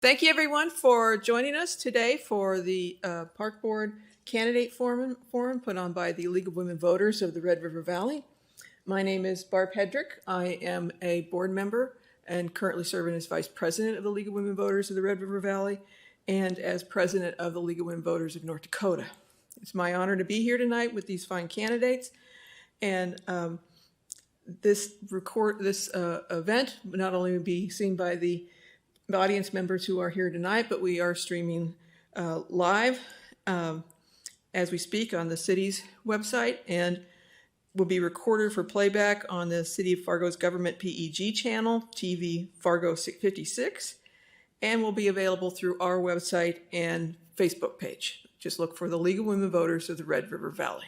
Thank you, everyone, for joining us today for the Park Board Candidate Forum put on by the League of Women Voters of the Red River Valley. My name is Barb Headrick. I am a board member and currently serving as Vice President of the League of Women Voters of the Red River Valley and as President of the League of Women Voters of North Dakota. It's my honor to be here tonight with these fine candidates. And this event will not only be seen by the audience members who are here tonight, but we are streaming live as we speak on the city's website, and will be recorded for playback on the City of Fargo's government PEG channel, TV Fargo 56, and will be available through our website and Facebook page. Just look for the League of Women Voters of the Red River Valley.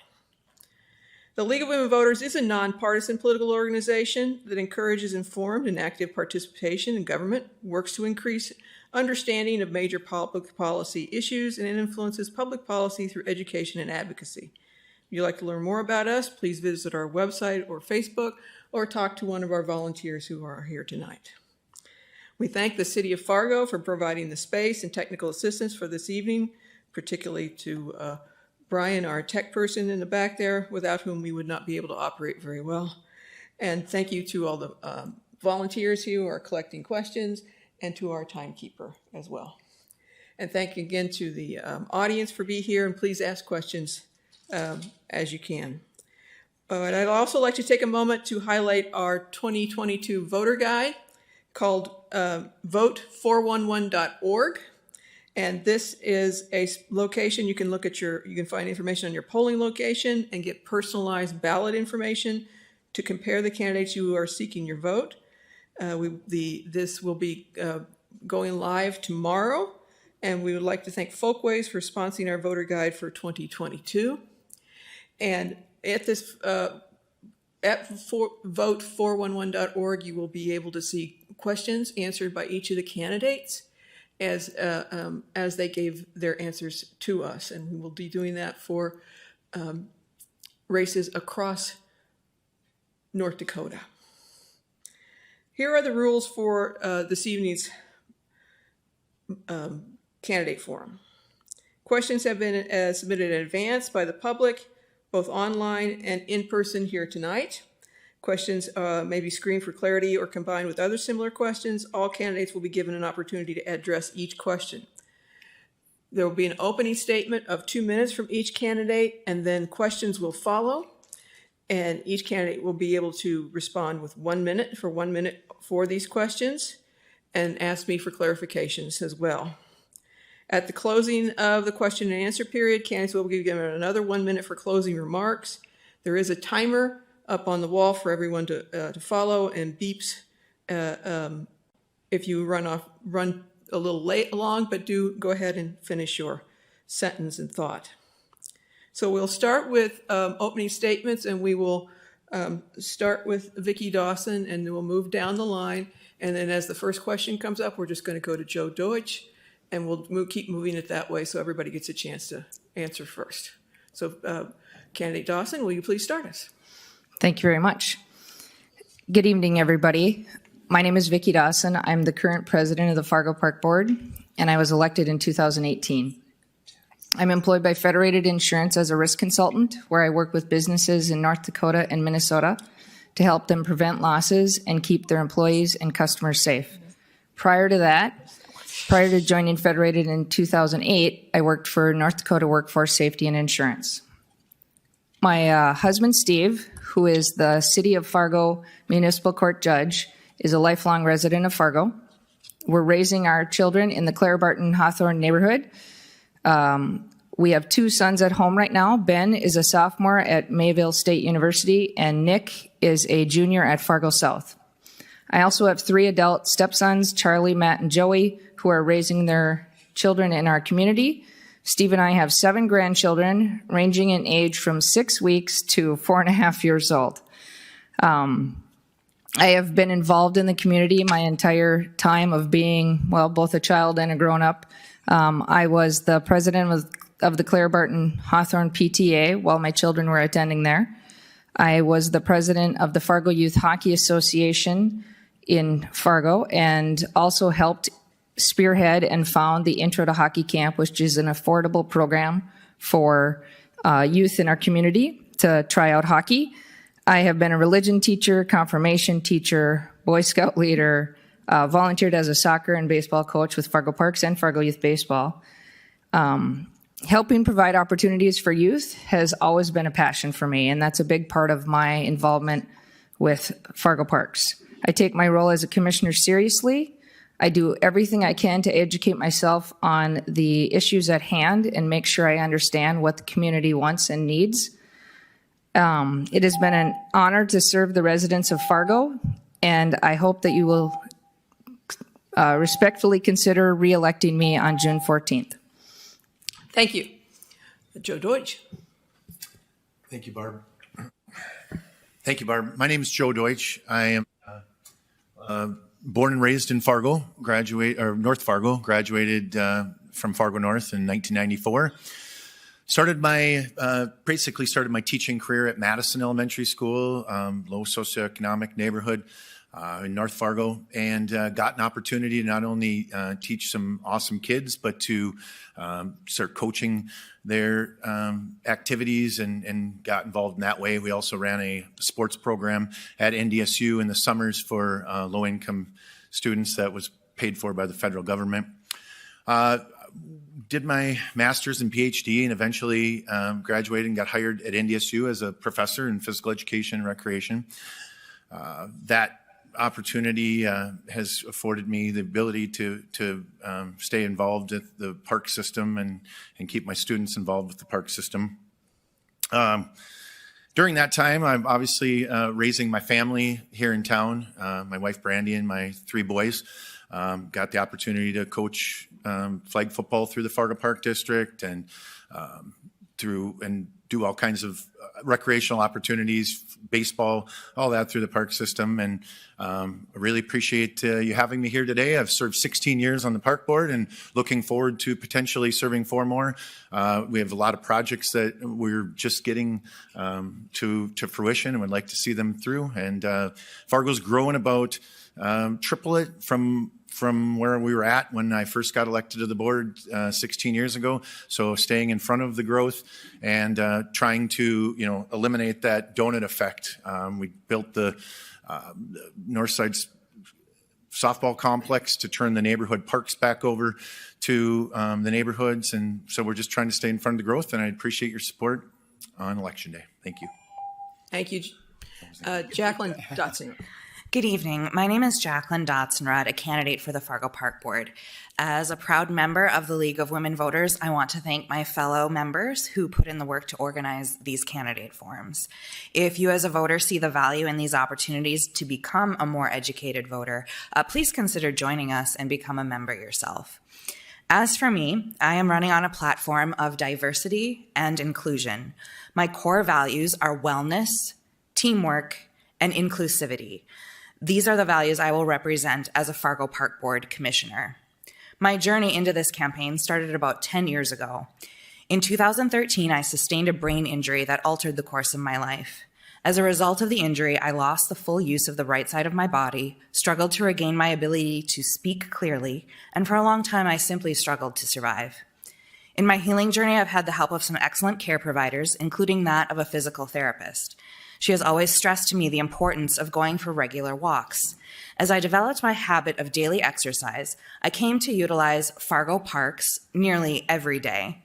The League of Women Voters is a nonpartisan political organization that encourages informed and active participation in government, works to increase understanding of major public policy issues, and influences public policy through education and advocacy. If you'd like to learn more about us, please visit our website or Facebook, or talk to one of our volunteers who are here tonight. We thank the City of Fargo for providing the space and technical assistance for this evening, particularly to Brian, our tech person in the back there, without whom we would not be able to operate very well. And thank you to all the volunteers who are collecting questions, and to our timekeeper as well. And thank you again to the audience for being here, and please ask questions as you can. But I'd also like to take a moment to highlight our 2022 voter guide called vote411.org. And this is a location you can look at you can find information on your polling location and get personalized ballot information to compare the candidates you are seeking your vote. This will be going live tomorrow, and we would like to thank Folkways for sponsoring our voter guide for 2022. And at this vote411.org, you will be able to see questions answered by each of the candidates as they gave their answers to us. And we will be doing that for races across North Dakota. Here are the rules for this evening's candidate forum. Questions have been submitted in advance by the public, both online and in person here tonight. Questions may be screened for clarity or combined with other similar questions. All candidates will be given an opportunity to address each question. There will be an opening statement of 2 minutes from each candidate, and then questions will follow. And each candidate will be able to respond with 1 minute for these questions, and ask me for clarifications as well. At the closing of the question and answer period, candidates will be given another 1 minute for closing remarks. There is a timer up on the wall for everyone to follow, and beeps if you run a little along, but do go ahead and finish your sentence and thought. So we'll start with opening statements, and we will start with Vicki Dawson, and then we'll move down the line. And then as the first question comes up, we're just going to go to Joe Deutsch, and we'll keep moving it that way so everybody gets a chance to answer first. So Candidate Dawson, will you please start us? Thank you very much. Good evening, everybody. My name is Vicki Dawson. I'm the current president of the Fargo Park Board, and I was elected in 2018. I'm employed by Federated Insurance as a risk consultant, where I work with businesses in North Dakota and Minnesota to help them prevent losses and keep their employees and customers safe. Prior to joining Federated in 2008, I worked for North Dakota Workforce Safety and Insurance. My husband, Steve, who is the City of Fargo Municipal Court Judge, is a lifelong resident of Fargo. We're raising our children in the Claire Barton Hawthorne neighborhood. We have 2 sons at home right now. Ben is a sophomore at Mayville State University, and Nick is a junior at Fargo South. I also have 3 adult stepsons, Charlie, Matt, and Joey, who are raising their children in our community. Steve and I have 7 grandchildren, ranging in age from 6 weeks to 4.5 years old. I have been involved in the community my entire time of being, well, both a child and a grown-up. I was the president of the Claire Barton Hawthorne PTA while my children were attending there. I was the president of the Fargo Youth Hockey Association in Fargo, and also helped spearhead and found the Intro to Hockey Camp, which is an affordable program for youth in our community to try out hockey. I have been a religion teacher, confirmation teacher, Boy Scout leader, volunteered as a soccer and baseball coach with Fargo Parks and Fargo Youth Baseball. Helping provide opportunities for youth has always been a passion for me, and that's a big part of my involvement with Fargo Parks. I take my role as a commissioner seriously. I do everything I can to educate myself on the issues at hand and make sure I understand what the community wants and needs. It has been an honor to serve the residents of Fargo, and I hope that you will respectfully consider re-electing me on June 14th. Thank you. Joe Deutsch. Thank you, Barb. Thank you, Barb. My name is Joe Deutsch. I am born and raised in Fargo, North Fargo, graduated from Fargo North in 1994. Basically started my teaching career at Madison Elementary School, low socioeconomic neighborhood in North Fargo, and got an opportunity to not only teach some awesome kids, but to start coaching their activities and got involved in that way. We also ran a sports program at NDSU in the summers for low-income students that was paid for by the federal government. Did my master's and PhD and eventually graduated and got hired at NDSU as a professor in physical education and recreation. That opportunity has afforded me the ability to stay involved with the park system and keep my students involved with the park system. During that time, I'm obviously raising my family here in town, my wife Brandy and my 3 boys. Got the opportunity to coach flag football through the Fargo Park District and do all kinds of recreational opportunities, baseball, all that through the park system. And I really appreciate you having me here today. I've served 16 years on the park board and looking forward to potentially serving 4 more. We have a lot of projects that we're just getting to fruition and would like to see them through. And Fargo's growing about triple it from where we were at when I first got elected to the board 16 years ago. So staying in front of the growth and trying to, eliminate that donut effect. We built the Northside softball complex to turn the neighborhood parks back over to the neighborhoods. And so we're just trying to stay in front of the growth, and I appreciate your support on Election Day. Thank you. Thank you. Jacqueline Dotson. Good evening. My name is Jacqueline Dotson-Rudd, a candidate for the Fargo Park Board. As a proud member of the League of Women Voters, I want to thank my fellow members who put in the work to organize these candidate forums. If you as a voter see the value in these opportunities to become a more educated voter, please consider joining us and become a member yourself. As for me, I am running on a platform of diversity and inclusion. My core values are wellness, teamwork, and inclusivity. These are the values I will represent as a Fargo Park Board Commissioner. My journey into this campaign started about 10 years ago. In 2013, I sustained a brain injury that altered the course of my life. As a result of the injury, I lost the full use of the right side of my body, struggled to regain my ability to speak clearly, and for a long time, I simply struggled to survive. In my healing journey, I've had the help of some excellent care providers, including that of a physical therapist. She has always stressed to me the importance of going for regular walks. As I developed my habit of daily exercise, I came to utilize Fargo Parks nearly every day.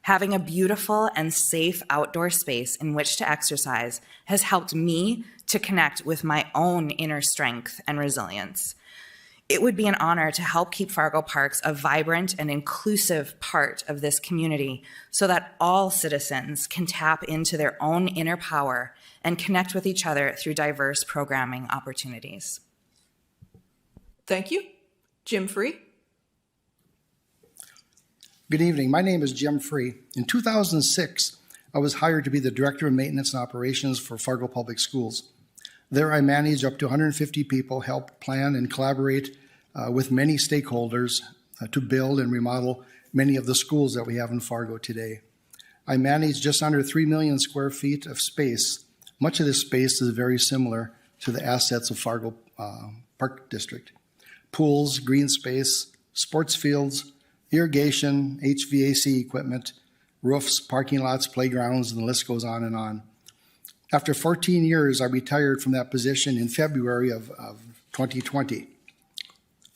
Having a beautiful and safe outdoor space in which to exercise has helped me to connect with my own inner strength and resilience. It would be an honor to help keep Fargo Parks a vibrant and inclusive part of this community so that all citizens can tap into their own inner power and connect with each other through diverse programming opportunities. Thank you. Jim Free. Good evening. My name is Jim Free. In 2006, I was hired to be the Director of Maintenance and Operations for Fargo Public Schools. There I manage up to 150 people, help plan and collaborate with many stakeholders to build and remodel many of the schools that we have in Fargo today. I manage just under 3 million square feet of space. Much of this space is very similar to the assets of Fargo Park District. Pools, green space, sports fields, irrigation, HVAC equipment, roofs, parking lots, playgrounds, and the list goes on and on. After 14 years, I retired from that position in February of 2020.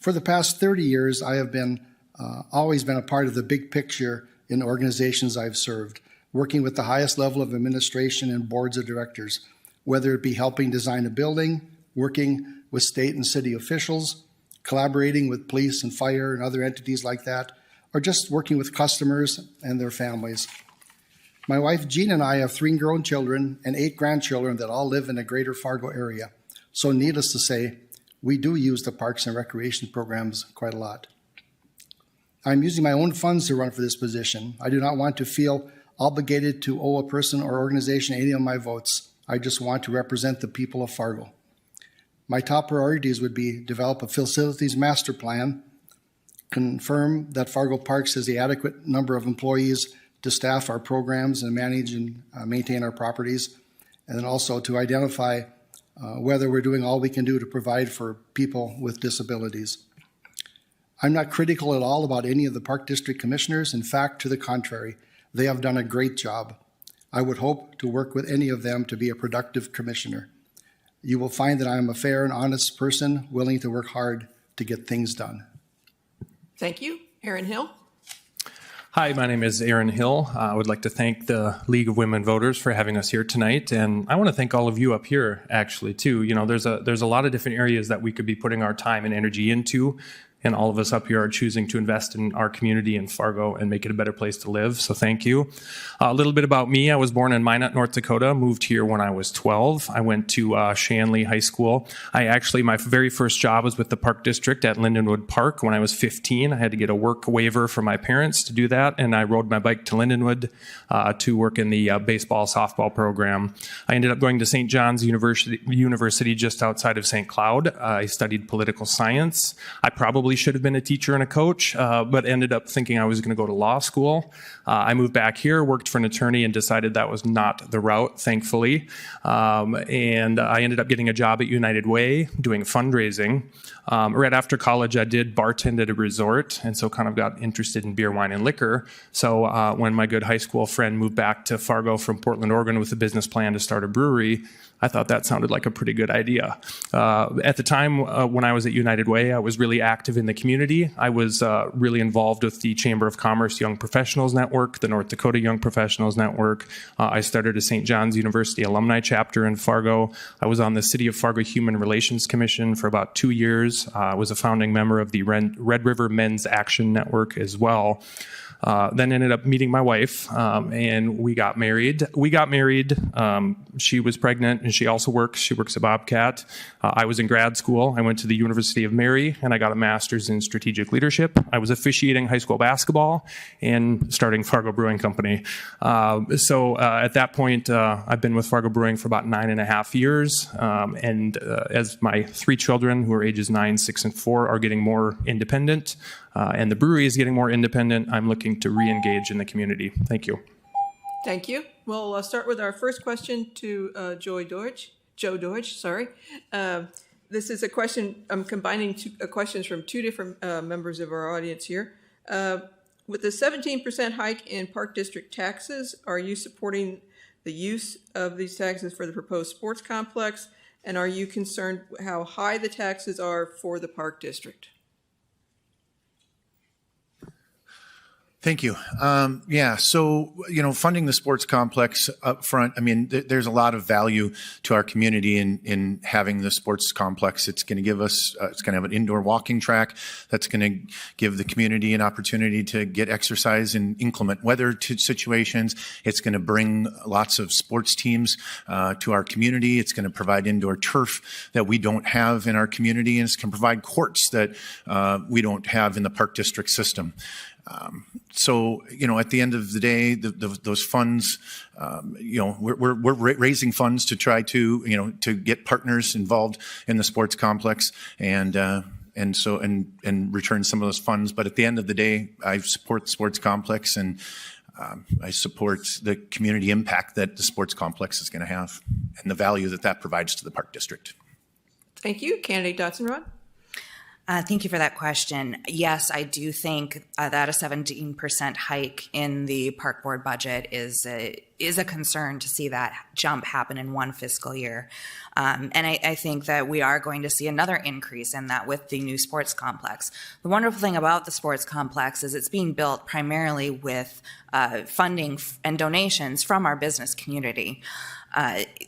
For the past 30 years, I have always been a part of the big picture in organizations I've served, working with the highest level of administration and boards of directors, whether it be helping design a building, working with state and city officials, collaborating with police and fire and other entities like that, or just working with customers and their families. My wife Jean and I have 3 grown children and 8 grandchildren that all live in the greater Fargo area. So needless to say, we do use the parks and recreation programs quite a lot. I'm using my own funds to run for this position. I do not want to feel obligated to owe a person or organization any of my votes. I just want to represent the people of Fargo. My top priorities would be develop a facilities master plan, confirm that Fargo Parks has the adequate number of employees to staff our programs and manage and maintain our properties, and then also to identify whether we're doing all we can do to provide for people with disabilities. I'm not critical at all about any of the Park District commissioners. In fact, to the contrary, they have done a great job. I would hope to work with any of them to be a productive commissioner. You will find that I am a fair and honest person willing to work hard to get things done. Thank you. Aaron Hill. Hi, my name is Aaron Hill. I would like to thank the League of Women Voters for having us here tonight, and I want to thank all of you up here actually too. You know, there's a lot of different areas that we could be putting our time and energy into, and all of us up here are choosing to invest in our community in Fargo and make it a better place to live, so thank you. A little bit about me. I was born in Minot, North Dakota, moved here when I was 12. I went to Shanley High School. My very first job was with the Park District at Lindenwood Park when I was 15. I had to get a work waiver from my parents to do that, and I rode my bike to Lindenwood to work in the baseball, softball program. I ended up going to St. John's University just outside of St. Cloud. I studied political science. I probably should have been a teacher and a coach, but ended up thinking I was going to go to law school. I moved back here, worked for an attorney, and decided that was not the route, thankfully. And I ended up getting a job at United Way doing fundraising. Right after college, I did bartend at a resort, and so kind of got interested in beer, wine, and liquor. So when my good high school friend moved back to Fargo from Portland, Oregon with a business plan to start a brewery, I thought that sounded like a pretty good idea. At the time when I was at United Way, I was really active in the community. I was really involved with the Chamber of Commerce Young Professionals Network, the North Dakota Young Professionals Network. I started a St. John's University alumni chapter in Fargo. I was on the City of Fargo Human Relations Commission for about 2 years. I was a founding member of the Red River Men's Action Network as well. Then ended up meeting my wife, and we got married. She was pregnant, and she also works. She works at Bobcat. I was in grad school. I went to the University of Mary, and I got a master's in strategic leadership. I was officiating high school basketball and starting Fargo Brewing Company. So at that point, I've been with Fargo Brewing for about 9.5 years. And as my 3 children, who are ages 9, 6, and 4, are getting more independent, and the brewery is getting more independent, I'm looking to re-engage in the community. Thank you. Thank you. We'll start with our first question to Joe Deutsch. Sorry. This is a question, I'm combining questions from 2 different members of our audience here. With the 17% hike in Park District taxes, are you supporting the use of these taxes for the proposed sports complex? And are you concerned how high the taxes are for the Park District? Thank you. So, funding the sports complex up front, there's a lot of value to our community in having the sports complex. It's going to give us, it's going to have an indoor walking track that's going to give the community an opportunity to get exercise in inclement weather situations. It's going to bring lots of sports teams to our community. It's going to provide indoor turf that we don't have in our community, and it's going to provide courts that we don't have in the Park District system. At the end of the day, those funds, we're raising funds to try to get partners involved in the sports complex and return some of those funds. But at the end of the day, I support the sports complex, and I support the community impact that the sports complex is going to have and the value that provides to the Park District. Thank you. Candidate Dotson-Rod. Thank you for that question. Yes, I do think that a 17% hike in the park board budget is a concern to see that jump happen in one fiscal year. And I think that we are going to see another increase in that with the new sports complex. The wonderful thing about the sports complex is it's being built primarily with funding and donations from our business community.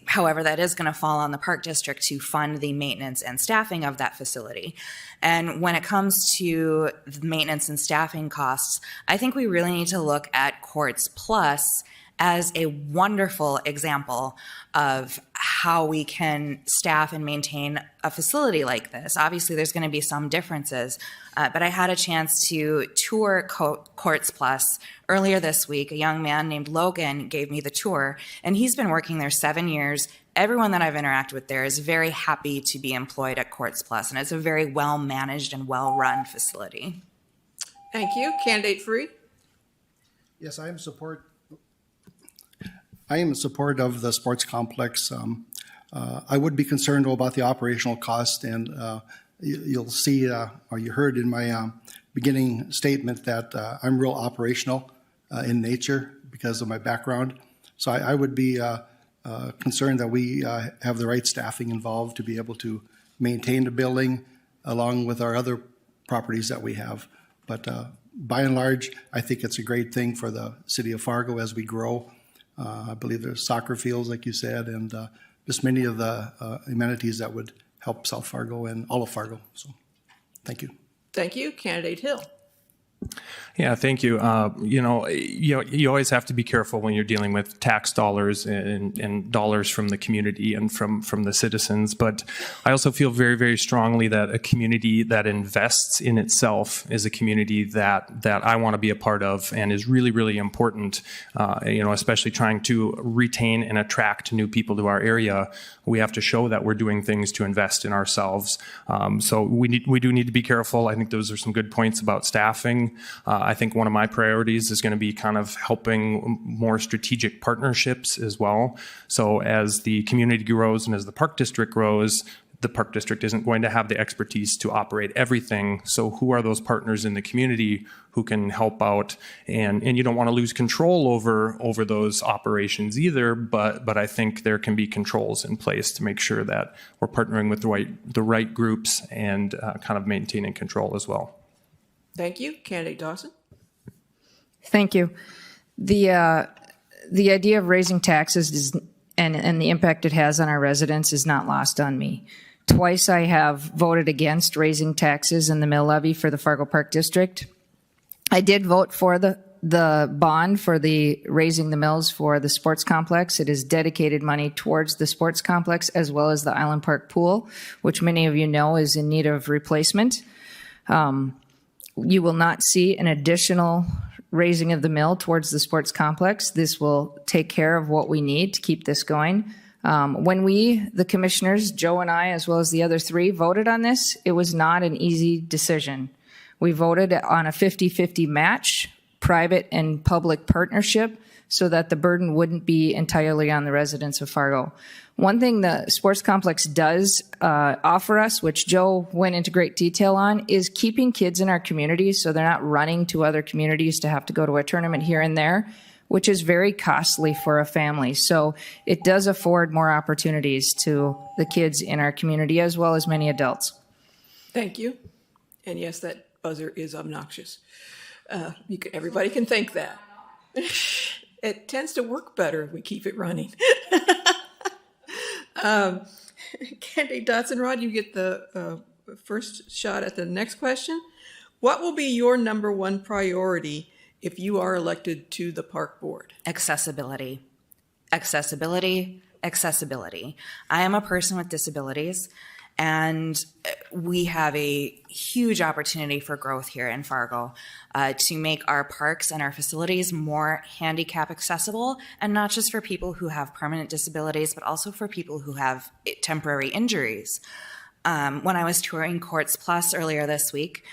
However, that is going to fall on the park district to fund the maintenance and staffing of that facility. And when it comes to the maintenance and staffing costs, I think we really need to look at Courts Plus as a wonderful example of how we can staff and maintain a facility like this. Obviously, there's going to be some differences, but I had a chance to tour Courts Plus earlier this week. A young man named Logan gave me the tour, and he's been working there 7 years. Everyone that I've interacted with there is very happy to be employed at Courts Plus, and it's a very well-managed and well-run facility. Thank you. Candidate Free? Yes, I am in support of the sports complex. I would be concerned about the operational cost, and you'll see, or you heard in my beginning statement that I'm real operational in nature because of my background. So I would be concerned that we have the right staffing involved to be able to maintain the building along with our other properties that we have. But by and large, I think it's a great thing for the city of Fargo as we grow. I believe there's soccer fields, like you said, and just many of the amenities that would help South Fargo and all of Fargo. So, thank you. Thank you. Candidate Hill? Yeah, thank you. You always have to be careful when you're dealing with tax dollars and dollars from the community and from the citizens. But I also feel very, very strongly that a community that invests in itself is a community that I want to be a part of and is really, really important. Especially trying to retain and attract new people to our area. We have to show that we're doing things to invest in ourselves. So we do need to be careful. I think those are some good points about staffing. I think one of my priorities is going to be kind of helping more strategic partnerships as well. So as the community grows and as the park district grows, the park district isn't going to have the expertise to operate everything. So who are those partners in the community who can help out? And you don't want to lose control over those operations either, but I think there can be controls in place to make sure that we're partnering with the right groups and kind of maintaining control as well. Thank you. Candidate Dawson? Thank you. The idea of raising taxes and the impact it has on our residents is not lost on me. Twice I have voted against raising taxes and the mill levy for the Fargo Park District. I did vote for the bond for the raising the mills for the sports complex. It is dedicated money towards the sports complex as well as the Island Park pool, which many of you know is in need of replacement. You will not see an additional raising of the mill towards the sports complex. This will take care of what we need to keep this going. When we, the commissioners, Joe and I, as well as the other three, voted on this, it was not an easy decision. We voted on a 50-50 match, private and public partnership, so that the burden wouldn't be entirely on the residents of Fargo. One thing the sports complex does offer us, which Joe went into great detail on, is keeping kids in our communities so they're not running to other communities to have to go to a tournament here and there, which is very costly for a family. So it does afford more opportunities to the kids in our community as well as many adults. Thank you. And yes, that buzzer is obnoxious. Everybody can think that. It tends to work better if we keep it running. Candidate Dotson-Rod, you get the first shot at the next question. What will be your number one priority if you are elected to the park board? Accessibility. Accessibility. Accessibility. I am a person with disabilities, and we have a huge opportunity for growth here in Fargo to make our parks and our facilities more handicap accessible, and not just for people who have permanent disabilities, but also for people who have temporary injuries. When I was touring Courts Plus earlier this week,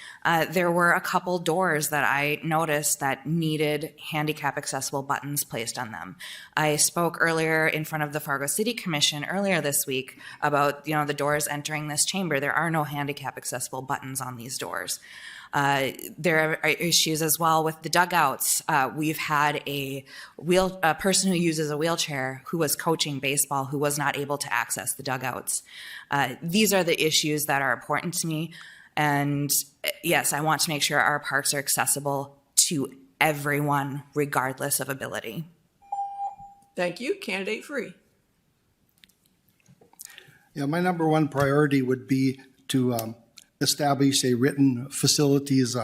there were a couple doors that I noticed that needed handicap accessible buttons placed on them. I spoke earlier in front of the Fargo City Commission earlier this week about, the doors entering this chamber. There are no handicap accessible buttons on these doors. There are issues as well with the dugouts. We've had a person who uses a wheelchair who was coaching baseball who was not able to access the dugouts. These are the issues that are important to me. And yes, I want to make sure our parks are accessible to everyone, regardless of ability. Thank you. Candidate Free. Yeah, my number one priority would be to establish a written facilities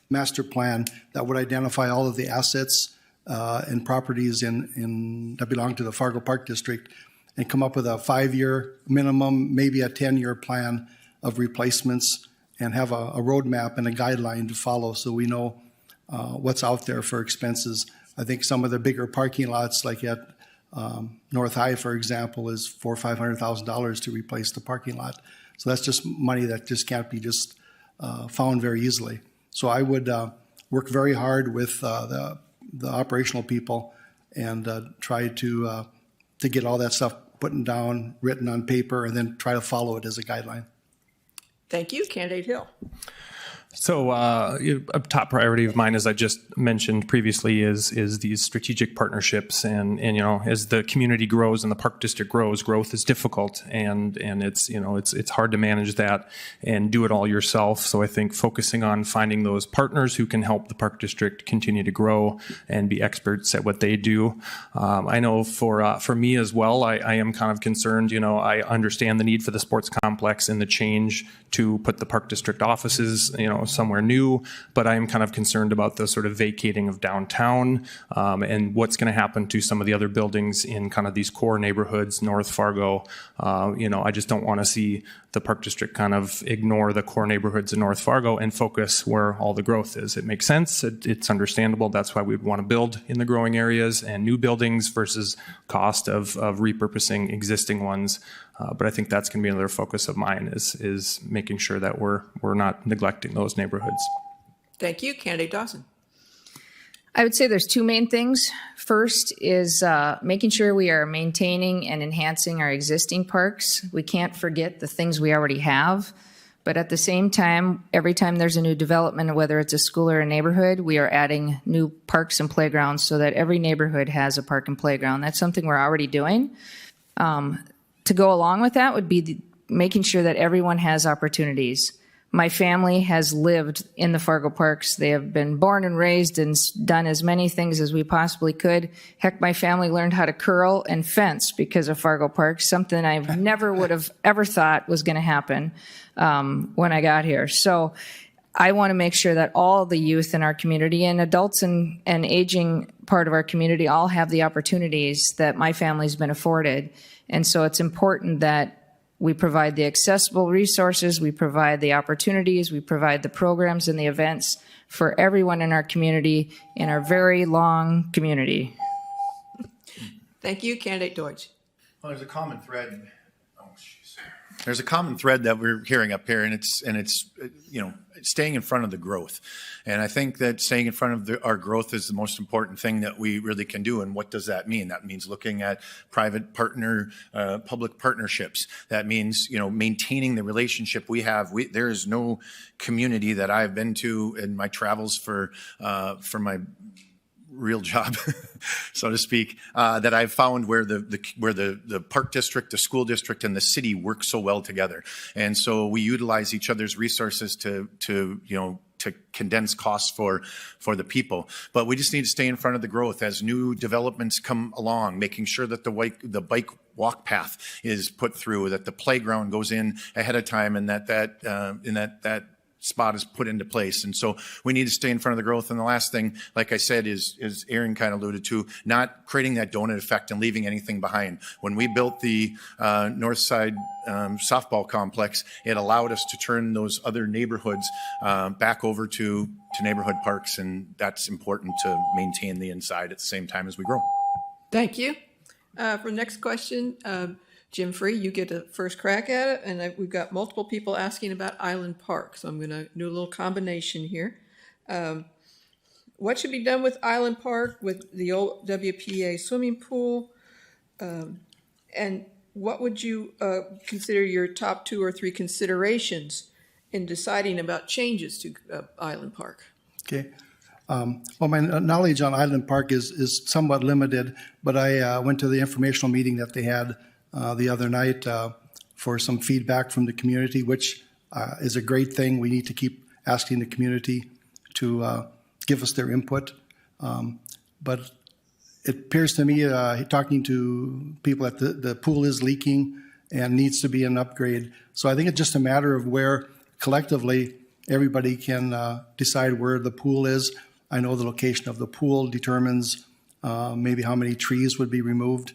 master plan that would identify all of the assets and properties that belong to the Fargo Park District and come up with a 5-year minimum, maybe a 10-year plan of replacements and have a roadmap and a guideline to follow so we know what's out there for expenses. I think some of the bigger parking lots like at North High, for example, is $400,000 or $500,000 to replace the parking lot. So that's just money that just can't be found very easily. So I would work very hard with the operational people and try to get all that stuff put down, written on paper, and then try to follow it as a guideline. Thank you. Candidate Hill. So a top priority of mine, as I just mentioned previously, is these strategic partnerships. And as the community grows and the park district grows, growth is difficult, and it's hard to manage that and do it all yourself. So I think focusing on finding those partners who can help the park district continue to grow and be experts at what they do. I know for me as well, I am kind of concerned. I understand the need for the sports complex and the change to put the park district offices, somewhere new, but I am kind of concerned about the sort of vacating of downtown and what's going to happen to some of the other buildings in kind of these core neighborhoods, North Fargo. I just don't want to see the park district kind of ignore the core neighborhoods in North Fargo and focus where all the growth is. It makes sense. It's understandable. That's why we'd want to build in the growing areas and new buildings versus cost of repurposing existing ones. But I think that's going to be another focus of mine is making sure that we're not neglecting those neighborhoods. Thank you. Candidate Dawson. I would say there's two main things. First is making sure we are maintaining and enhancing our existing parks. We can't forget the things we already have. But at the same time, every time there's a new development, whether it's a school or a neighborhood, we are adding new parks and playgrounds so that every neighborhood has a park and playground. That's something we're already doing. To go along with that would be making sure that everyone has opportunities. My family has lived in the Fargo parks. They have been born and raised and done as many things as we possibly could. Heck, my family learned how to curl and fence because of Fargo parks, something I never would have ever thought was going to happen when I got here. So I want to make sure that all the youth in our community and adults and aging part of our community all have the opportunities that my family's been afforded. And so it's important that we provide the accessible resources, we provide the opportunities, we provide the programs and the events for everyone in our community, in our very long community. Thank you. Candidate Deutsch. Well, there's a common thread. There's a common thread that we're hearing up here, and it's staying in front of the growth. And I think that staying in front of our growth is the most important thing that we really can do. And what does that mean? That means looking at private public partnerships. That means, maintaining the relationship we have. There is no community that I've been to in my travels for my real job, so to speak, that I've found where the park district, the school district, and the city work so well together. And so we utilize each other's resources to condense costs for the people. But we just need to stay in front of the growth as new developments come along, making sure that the bike walk path is put through, that the playground goes in ahead of time, and that spot is put into place. And so we need to stay in front of the growth. And the last thing, like I said, is Aaron kind of alluded to, not creating that donut effect and leaving anything behind. When we built the North Side softball complex, it allowed us to turn those other neighborhoods back over to neighborhood parks. And that's important to maintain the inside at the same time as we grow. Thank you. For the next question, Jim Free, you get a first crack at it, and we've got multiple people asking about Island Park, so I'm going to do a little combination here. What should be done with Island Park, with the old WPA swimming pool, and what would you consider your top 2 or 3 considerations in deciding about changes to Island Park? Okay. Well, my knowledge on Island Park is somewhat limited, but I went to the informational meeting that they had the other night for some feedback from the community, which is a great thing. We need to keep asking the community to give us their input. But it appears to me, talking to people, that the pool is leaking and needs to be an upgrade. So I think it's just a matter of where collectively everybody can decide where the pool is. I know the location of the pool determines maybe how many trees would be removed.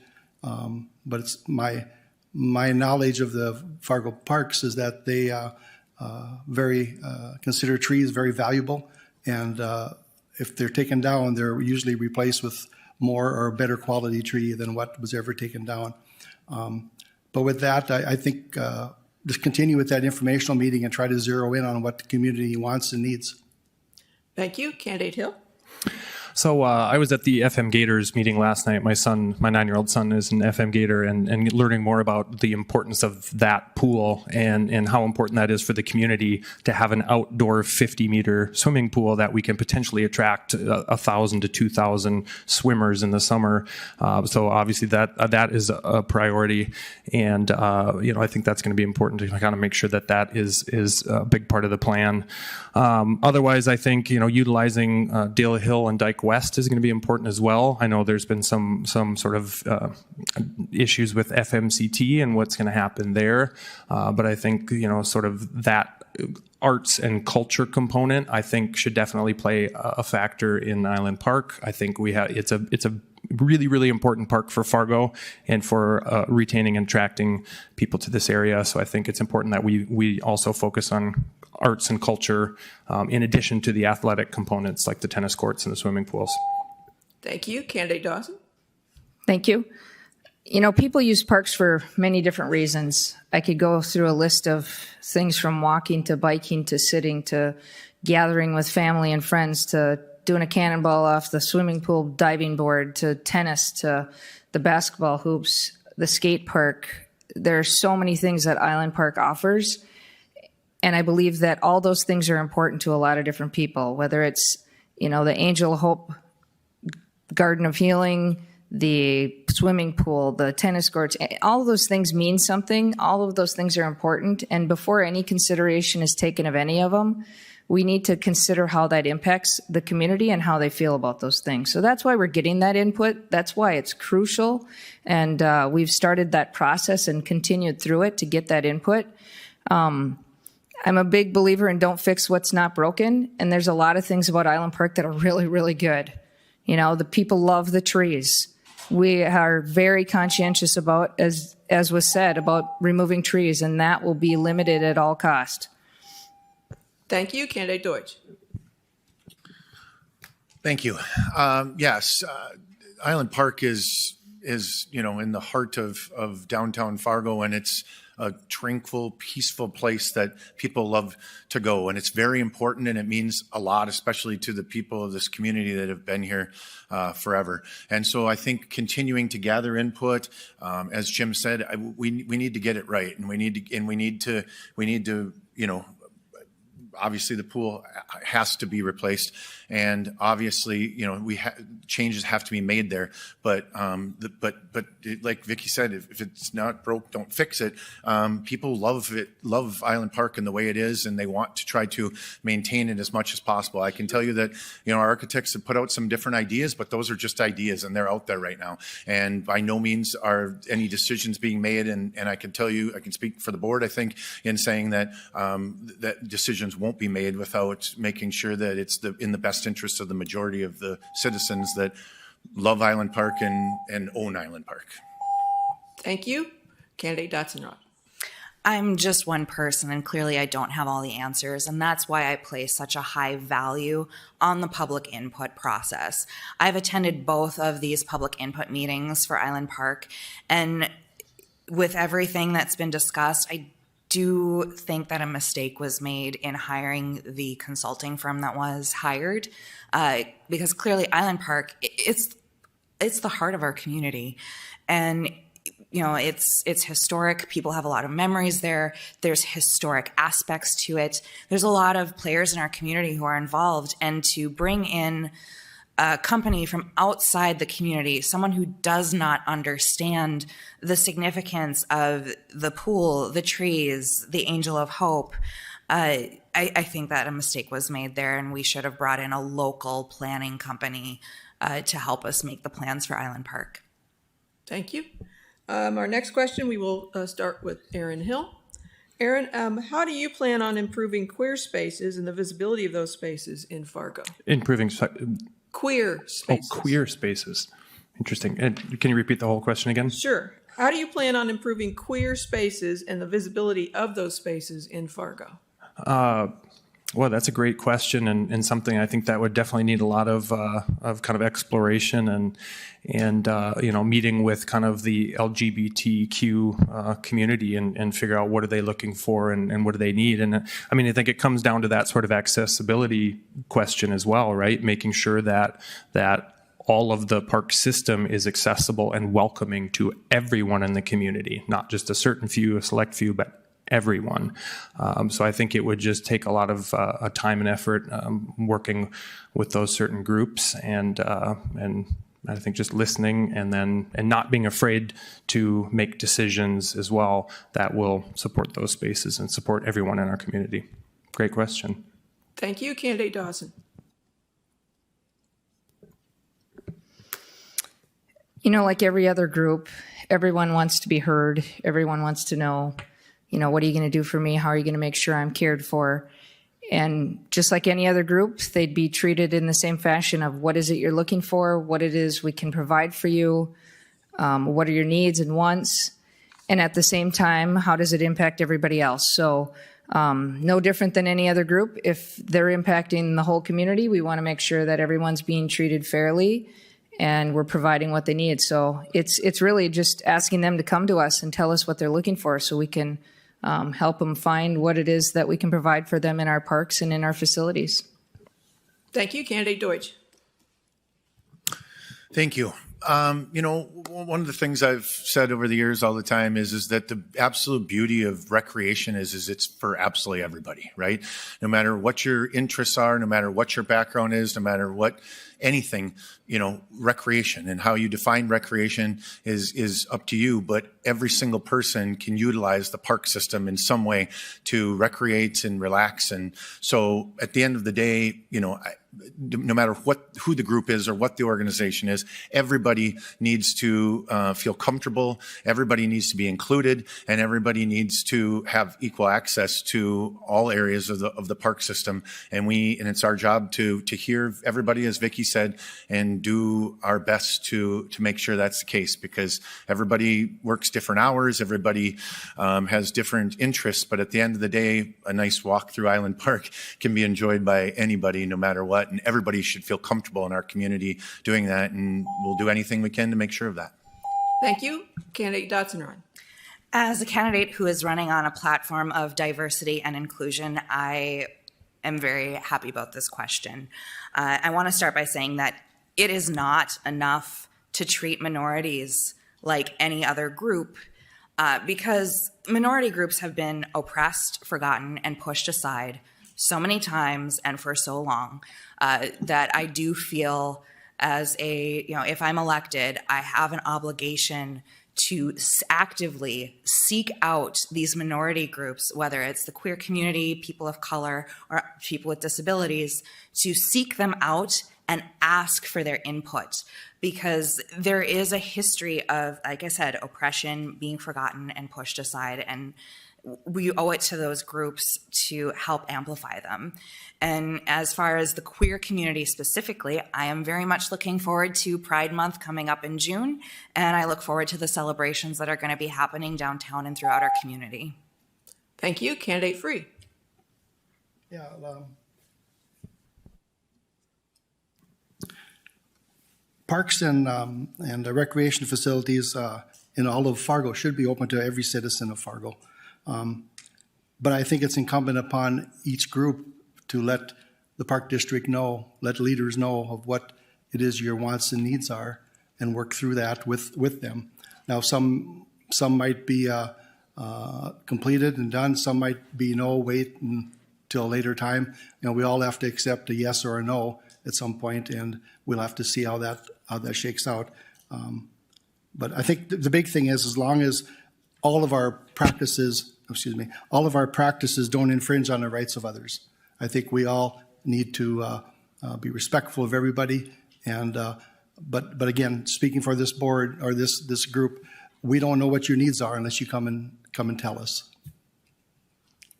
But it's my knowledge of the Fargo parks is that they consider trees very valuable, and if they're taken down, they're usually replaced with more or better quality tree than what was ever taken down. But with that, I think just continue with that informational meeting and try to zero in on what the community wants and needs. Thank you. Candidate Hill? So I was at the FM Gators meeting last night. My 9-year-old son is an FM Gator, and learning more about the importance of that pool and how important that is for the community to have an outdoor 50-meter swimming pool that we can potentially attract 1,000 to 2,000 swimmers in the summer. So obviously that is a priority, and I think that's going to be important to kind of make sure that is a big part of the plan. Otherwise, I think utilizing Dale Hill and Dyke West is going to be important as well. I know there's been some sort of issues with FMCT and what's going to happen there, but I think sort of that arts and culture component, I think, should definitely play a factor in Island Park. I think it's a really, really important park for Fargo and for retaining and attracting people to this area. So I think it's important that we also focus on arts and culture in addition to the athletic components like the tennis courts and the swimming pools. Thank you. Candidate Dawson? Thank you. People use parks for many different reasons. I could go through a list of things from walking to biking to sitting to gathering with family and friends to doing a cannonball off the swimming pool diving board to tennis to the basketball hoops, the skate park. There are so many things that Island Park offers. And I believe that all those things are important to a lot of different people, whether it's, the Angel of Hope Garden of Healing, the swimming pool, the tennis courts, all of those things mean something. All of those things are important. And before any consideration is taken of any of them, we need to consider how that impacts the community and how they feel about those things. So that's why we're getting that input. That's why it's crucial. And we've started that process and continued through it to get that input. I'm a big believer in don't fix what's not broken. And there's a lot of things about Island Park that are really, really good. The people love the trees. We are very conscientious about, as was said, about removing trees, and that will be limited at all cost. Thank you. Candidate Deutsch? Thank you. Yes, Island Park is in the heart of downtown Fargo, and it's a tranquil, peaceful place that people love to go. And it's very important, and it means a lot, especially to the people of this community that have been here forever. And so I think continuing to gather input, as Jim said, we need to get it right, and we need to obviously the pool has to be replaced, and obviously changes have to be made there. But like Vicky said, if it's not broke, don't fix it. People love Island Park and the way it is, and they want to try to maintain it as much as possible. I can tell you that our architects have put out some different ideas, but those are just ideas, and they're out there right now. And by no means are any decisions being made. And I can tell you, I can speak for the board, I think, in saying that that decisions won't be made without making sure that it's in the best interest of the majority of the citizens that love Island Park and own Island Park. Thank you. Candidate Dotson-Rod? I'm just one person, and clearly I don't have all the answers, and that's why I place such a high value on the public input process. I've attended both of these public input meetings for Island Park, and with everything that's been discussed, I do think that a mistake was made in hiring the consulting firm that was hired, because clearly Island Park, it's the heart of our community, and it's historic. People have a lot of memories there. There's historic aspects to it. There's a lot of players in our community who are involved, and to bring in a company from outside the community, someone who does not understand the significance of the pool, the trees, the Angel of Hope, I think that a mistake was made there, and we should have brought in a local planning company to help us make the plans for Island Park. Thank you. Our next question, we will start with Erin Hill. Erin, how do you plan on improving queer spaces and the visibility of those spaces in Fargo? Improving Queer spaces. queer spaces. Interesting. And can you repeat the whole question again? Sure. How do you plan on improving queer spaces and the visibility of those spaces in Fargo? Well, that's a great question, and something I think that would definitely need a lot of kind of exploration and meeting with kind of the LGBTQ community and figure out what are they looking for and what do they need. And I mean, I think it comes down to that sort of accessibility question as well, right? Making sure that all of the park system is accessible and welcoming to everyone in the community, not just a certain few, a select few, but everyone. So I think it would just take a lot of time and effort working with those certain groups, and I think just listening and not being afraid to make decisions as well that will support those spaces and support everyone in our community. Great question. Thank you. Candidate Dawson. Like every other group, everyone wants to be heard. Everyone wants to know, what are you going to do for me? How are you going to make sure I'm cared for? And just like any other group, they'd be treated in the same fashion of what is it you're looking for, what it is we can provide for you, what are your needs and wants, and at the same time, how does it impact everybody else? So no different than any other group. If they're impacting the whole community, we want to make sure that everyone's being treated fairly and we're providing what they need. So it's really just asking them to come to us and tell us what they're looking for so we can help them find what it is that we can provide for them in our parks and in our facilities. Thank you. Candidate Deutsch. Thank you. One of the things I've said over the years all the time is that the absolute beauty of recreation is it's for absolutely everybody, right? No matter what your interests are, no matter what your background is, no matter what anything, recreation and how you define recreation is up to you, but every single person can utilize the park system in some way to recreate and relax. And so at the end of the day, no matter who the group is or what the organization is, everybody needs to feel comfortable, everybody needs to be included, and everybody needs to have equal access to all areas of the park system. And it's our job to hear everybody, as Vicki said, and do our best to make sure that's the case, because everybody works different hours, everybody has different interests, but at the end of the day, a nice walk through Island Park can be enjoyed by anybody, no matter what, and everybody should feel comfortable in our community doing that, and we'll do anything we can to make sure of that. Thank you. Candidate Dotson-Run. As a candidate who is running on a platform of diversity and inclusion, I am very happy about this question. I want to start by saying that it is not enough to treat minorities like any other group, because minority groups have been oppressed, forgotten, and pushed aside so many times and for so long that I do feel as if I'm elected, I have an obligation to actively seek out these minority groups, whether it's the queer community, people of color, or people with disabilities, to seek them out and ask for their input, because there is a history of, like I said, oppression, being forgotten and pushed aside, and we owe it to those groups to help amplify them. And as far as the queer community specifically, I am very much looking forward to Pride Month coming up in June, and I look forward to the celebrations that are going to be happening downtown and throughout our community. Thank you. Candidate Free. Yeah. Parks and recreation facilities in all of Fargo, should be open to every citizen of Fargo. But I think it's incumbent upon each group to let the Park District know, let leaders know of what it is your wants and needs are, and work through that with them. Now, some might be completed and done. Some might be no, wait until a later time. We all have to accept a yes or a no at some point, and we'll have to see how that shakes out. But I think the big thing is, as long as all of our practices don't infringe on the rights of others, I think we all need to be respectful of everybody. And but again, speaking for this board or this group, we don't know what your needs are unless you come and tell us.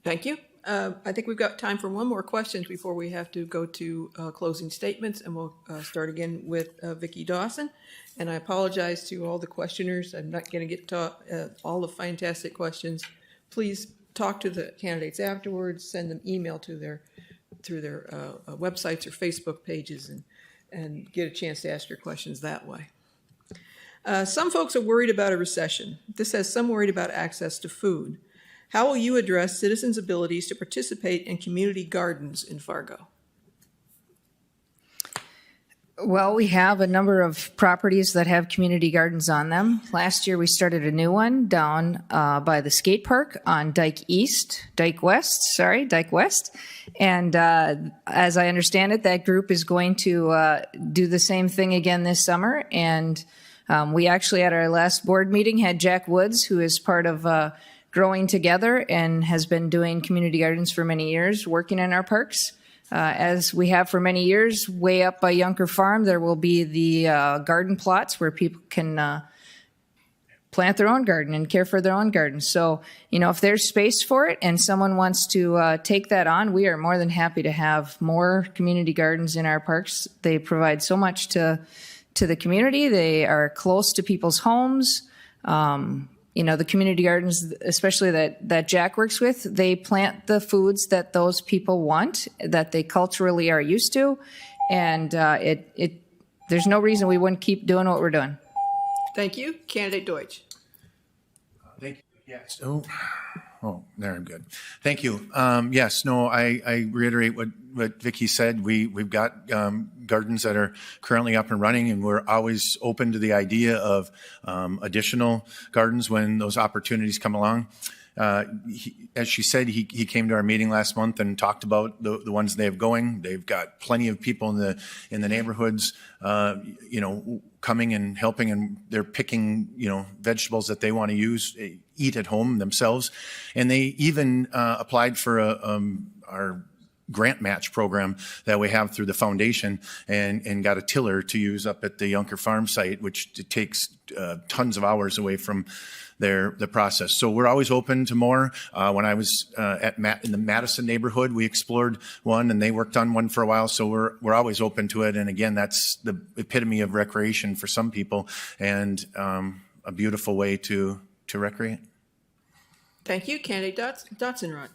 Thank you. I think we've got time for one more question before we have to go to closing statements, and we'll start again with Vicki Dawson. And I apologize to all the questioners. I'm not going to get to all the fantastic questions. Please talk to the candidates afterwards. Send them email through their websites or Facebook pages, and get a chance to ask your questions that way. Some folks are worried about a recession. This has some worried about access to food. How will you address citizens' abilities to participate in community gardens in Fargo? Well, we have a number of properties that have community gardens on them. Last year, we started a new one down by the skate park on Dyke West. And as I understand it, that group is going to do the same thing again this summer. And we actually, at our last board meeting, had Jack Woods, who is part of Growing Together and has been doing community gardens for many years, working in our parks. As we have for many years, way up by Yunker Farm, there will be the garden plots where people can plant their own garden and care for their own garden. So, if there's space for it and someone wants to take that on, we are more than happy to have more community gardens in our parks. They provide so much to the community. They are close to people's homes. The community gardens, especially that Jack works with, they plant the foods that those people want, that they culturally are used to, and there's no reason we wouldn't keep doing what we're doing. Thank you. Candidate Deutsch. Thank you. Yes. Oh, there, I'm good. Thank you. Yes, no, I reiterate what Vicki said. We've got gardens that are currently up and running, and we're always open to the idea of additional gardens when those opportunities come along. As she said, he came to our meeting last month and talked about the ones they have going. They've got plenty of people in the neighborhoods, coming and helping, and they're picking, vegetables that they want to eat at home themselves. And they even applied for our grant match program that we have through the foundation, and got a tiller to use up at the Yunker Farm site, which it takes tons of hours away from the process. So we're always open to more. When I was in the Madison neighborhood, we explored one, and they worked on one for a while. So we're always open to it. And again, that's the epitome of recreation for some people, and a beautiful way to recreate. Thank you. Candidate Dotson-Rott.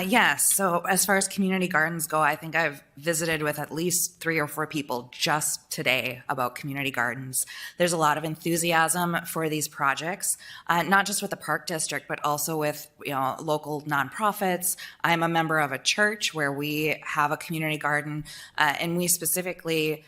Yes. So as far as community gardens go, I think I've visited with at least 3 or 4 people just today about community gardens. There's a lot of enthusiasm for these projects, not just with the Park District, but also with local nonprofits. I'm a member of a church where we have a community garden, and we specifically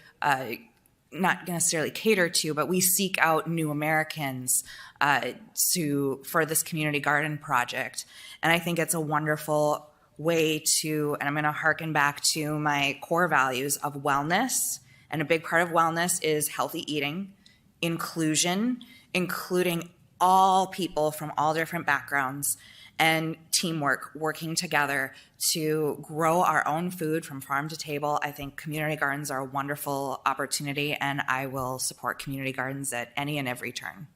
not necessarily cater to, but we seek out new Americans for this community garden project. And I think it's a wonderful way to, and I'm going to harken back to my core values of wellness. And a big part of wellness is healthy eating, inclusion, including all people from all different backgrounds, and teamwork, working together to grow our own food from farm to table. I think community gardens are a wonderful opportunity, and I will support community gardens at any and every turn.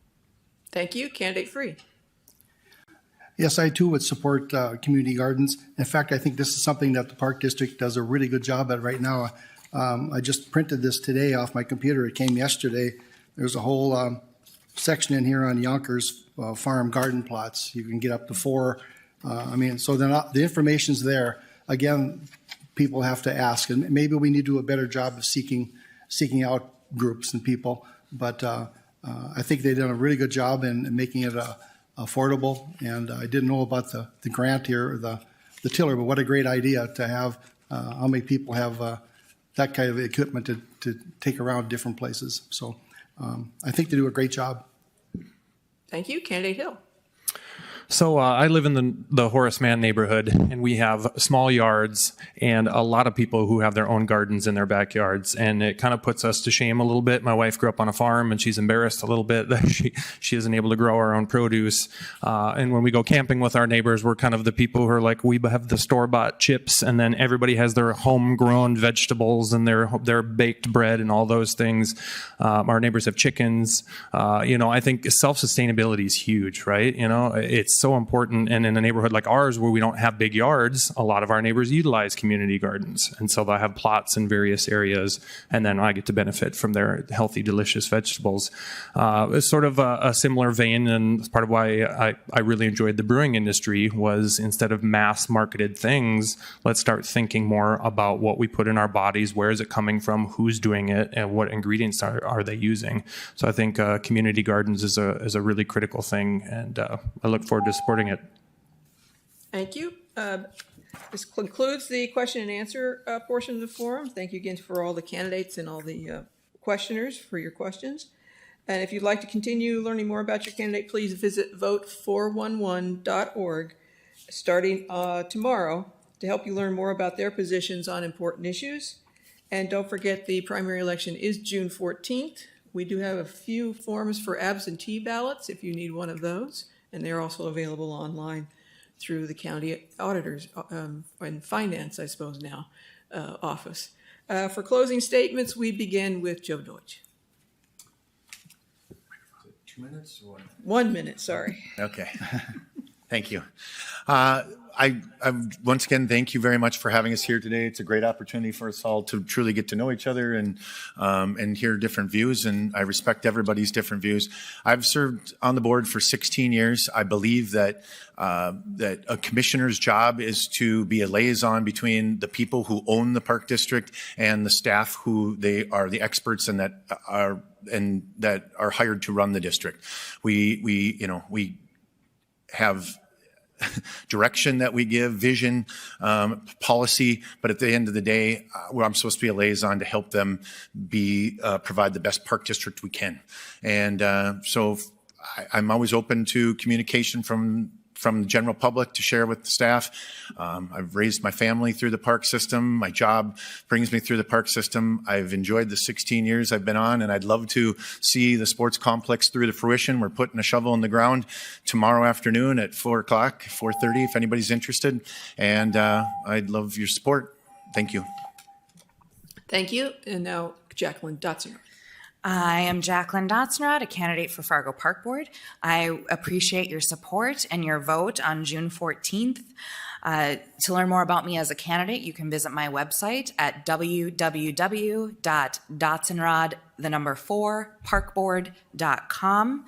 Thank you. Candidate Free. Yes, I too would support community gardens. In fact, I think this is something that the Park District does a really good job at right now. I just printed this today off my computer. It came yesterday. There's a whole section in here on Yonkers farm garden plots. You can get up to 4. So the information's there. Again, people have to ask, and maybe we need to do a better job of seeking out groups and people. But I think they did a really good job in making it affordable. And I didn't know about the grant here, the tiller, but what a great idea to have. How many people have that kind of equipment to take around different places? So I think they do a great job. Thank you. Candidate Hill. So I live in the Horace Mann neighborhood, and we have small yards and a lot of people who have their own gardens in their backyards, and it kind of puts us to shame a little bit. My wife grew up on a farm, and she's embarrassed a little bit that she isn't able to grow our own produce. And when we go camping with our neighbors, we're kind of the people who are like, we have the store-bought chips, and then everybody has their homegrown vegetables and their baked bread and all those things. Our neighbors have chickens. I think self-sustainability is huge, right? It's so important. And in a neighborhood like ours, where we don't have big yards, a lot of our neighbors utilize community gardens. And so they'll have plots in various areas. And then I get to benefit from their healthy, delicious vegetables. It's sort of a similar vein. And part of why I really enjoyed the brewing industry was, instead of mass marketed things, let's start thinking more about what we put in our bodies. Where is it coming from? Who's doing it? And what ingredients are they using? So I think community gardens is a really critical thing. And I look forward to supporting it. Thank you. This concludes the question and answer portion of the forum. Thank you again for all the candidates and all the questioners for your questions. And if you'd like to continue learning more about your candidate, please visit vote411.org starting tomorrow to help you learn more about their positions on important issues. And don't forget, the primary election is June 14th. We do have a few forms for absentee ballots if you need one of those, and they're also available online through the county auditor's and finance, I suppose now, office. For closing statements, we begin with Joe Deutsch. 2 minutes or 1 minute, sorry. Okay. Thank you. I once again, thank you very much for having us here today. It's a great opportunity for us all to truly get to know each other and hear different views, and I respect everybody's different views. I've served on the board for 16 years. I believe that a commissioner's job is to be a liaison between the people who own the park district and the staff who they are the experts and that are hired to run the district. We have direction that we give, vision, policy, but at the end of the day, I'm supposed to be a liaison to help them provide the best park district we can. And so I'm always open to communication from the general public to share with the staff. I've raised my family through the park system. My job brings me through the park system. I've enjoyed the 16 years I've been on, and I'd love to see the sports complex through to fruition. We're putting a shovel in the ground tomorrow afternoon at 4:30, if anybody's interested. And I'd love your support. Thank you. Thank you. And now Jacqueline Dotson. I am Jacqueline Dotzenrod, a candidate for Fargo Park Board. I appreciate your support and your vote on June 14th. To learn more about me as a candidate, you can visit my website at www.dotzenrod4parkboard.com.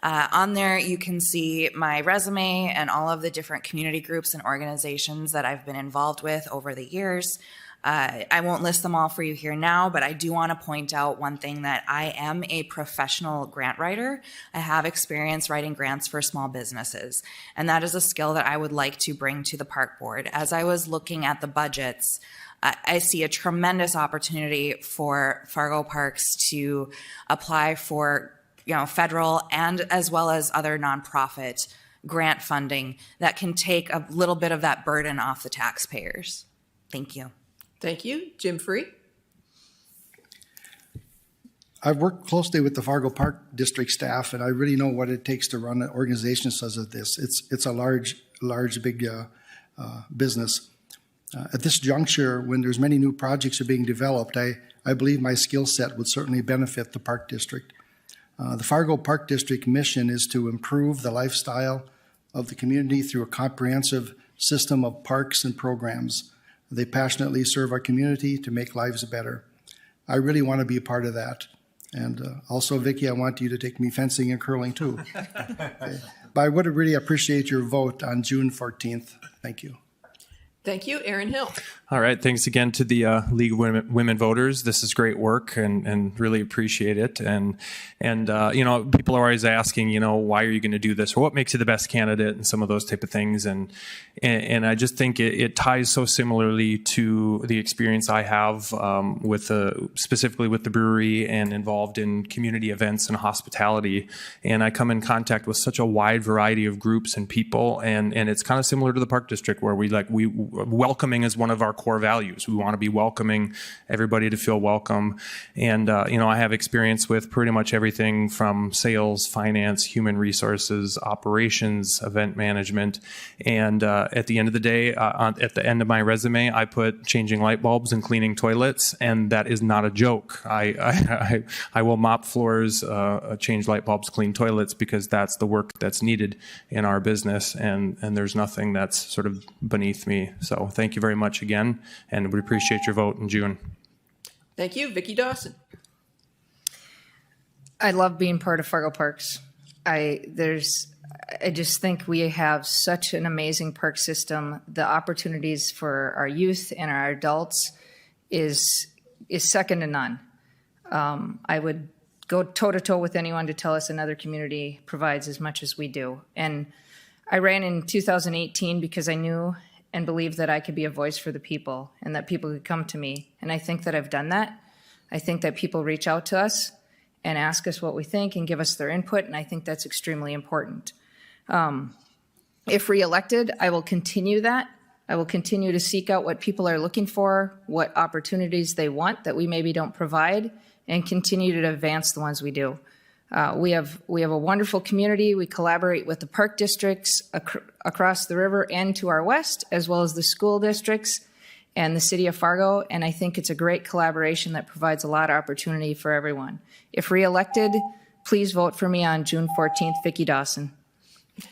On there, you can see my resume and all of the different community groups and organizations that I've been involved with over the years. I won't list them all for you here now, but I do want to point out one thing, that I am a professional grant writer. I have experience writing grants for small businesses, and that is a skill that I would like to bring to the park board. As I was looking at the budgets, I see a tremendous opportunity for Fargo Parks to apply for, federal and as well as other nonprofit grant funding that can take a little bit of that burden off the taxpayers. Thank you. Thank you. Jim Free. I've worked closely with the Fargo Park District staff, and I really know what it takes to run an organization such as this. It's a large, big business. At this juncture, when there's many new projects are being developed, I believe my skill set would certainly benefit the Park District. The Fargo Park District mission is to improve the lifestyle of the community through a comprehensive system of parks and programs. They passionately serve our community to make lives better. I really want to be a part of that. And also, Vicki, I want you to take me fencing and curling too. Okay. But I would really appreciate your vote on June 14th. Thank you. Thank you, Aaron Hill. All right. Thanks again to the League of Women Voters. This is great work and really appreciate it. And people are always asking, why are you going to do this, or what makes you the best candidate, and some of those type of things. And I just think it ties so similarly to the experience I have specifically with the brewery and involved in community events and hospitality. And I come in contact with such a wide variety of groups and people. And it's kind of similar to the Park District, where welcoming is one of our core values. We want to be welcoming, everybody to feel welcome. And, I have experience with pretty much everything from sales, finance, human resources, operations, event management. And at the end of the day, at the end of my resume, I put changing light bulbs and cleaning toilets. And that is not a joke. I will mop floors, change light bulbs, clean toilets, because that's the work that's needed in our business. And there's nothing that's sort of beneath me. So thank you very much again, and we appreciate your vote in June. Thank you, Vicki Dawson. I love being part of Fargo Parks. I just think we have such an amazing park system. The opportunities for our youth and our adults is second to none. I would go toe to toe with anyone to tell us another community provides as much as we do. And I ran in 2018 because I knew and believed that I could be a voice for the people and that people could come to me. And I think that I've done that. I think that people reach out to us and ask us what we think and give us their input, and I think that's extremely important. If reelected, I will continue that. I will continue to seek out what people are looking for, what opportunities they want that we maybe don't provide, and continue to advance the ones we do. We have a wonderful community. We collaborate with the park districts across the river and to our west, as well as the school districts and the city of Fargo. And I think it's a great collaboration that provides a lot of opportunity for everyone. If reelected, please vote for me on June 14th, Vicki Dawson.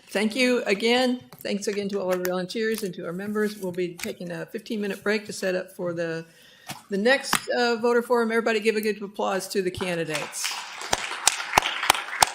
Thank you again. Thanks again to all our volunteers and to our members. We'll be taking a 15-minute break to set up for the next voter forum. Everybody give a good applause to the candidates.